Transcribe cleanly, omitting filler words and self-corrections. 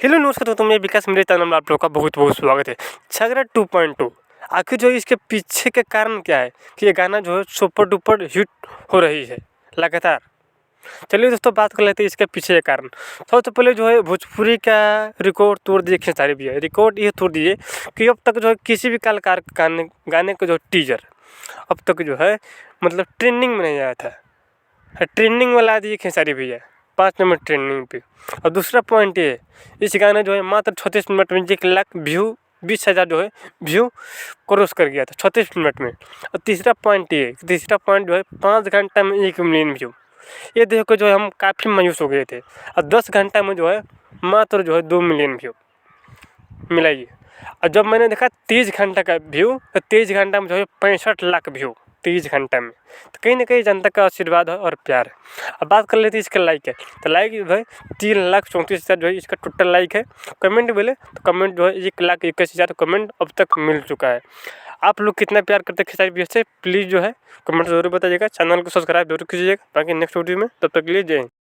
Hello नमस्कार, तो मैं विकास, मेरे चैनल में आप लोगों का बहुत बहुत स्वागत है। छागरा 2.2 आखिर जो इसके पीछे के कारण क्या है कि ये गाना जो है सुपर डुपर हिट हो रही है लगातार। चलिए दोस्तों, बात कर लेते हैं इसके पीछे के कारण। सबसे पहले जो है भोजपुरी का रिकॉर्ड तोड़ दिए खेसारी भैया। रिकॉर्ड ये तोड़ दिए कि अब तक जो है किसी भी कलाकार गाने का जो टीजर अब तक जो है मतलब ट्रेंडिंग में नहीं आया था। ट्रेंडिंग में ला दिए खेसारी भैया 5 नंबर ट्रेंडिंग पे। और दूसरा पॉइंट ये, इस गाने जो है मात्र 36 मिनट में 1 लाख व्यू, 20,000 जो है व्यू क्रॉस कर गया था 36 मिनट में। और तीसरा पॉइंट जो है 5 घंटा में 1 मिलियन व्यू। ये देख कर जो है हम काफ़ी मायूस हो गए थे। और 10 घंटा में जो है मात्र जो है 2 मिलियन व्यू मिलाइए। और जब मैंने देखा 30 घंटा का व्यू, तो 30 घंटा में जो है 65 लाख व्यू 30 घंटा में। तो कहीं ना कहीं जनता का आशीर्वाद है और प्यार है। अब बात कर लेते हैं इसका लाइक है, तो लाइक जो है 3,34,000 जो है इसका टोटल लाइक है। कमेंट बोले तो कमेंट जो है 1,21,000 कमेंट अब तक मिल चुका है। आप लोग कितना प्यार करते हैं खेसारी भैया से, प्लीज़ जो है कमेंट ज़रूर बताइएगा। चैनल को सब्सक्राइब जरूर कीजिएगा। बाकी नेक्स्ट वीडियो में, तब तक के लिए जय हिंद।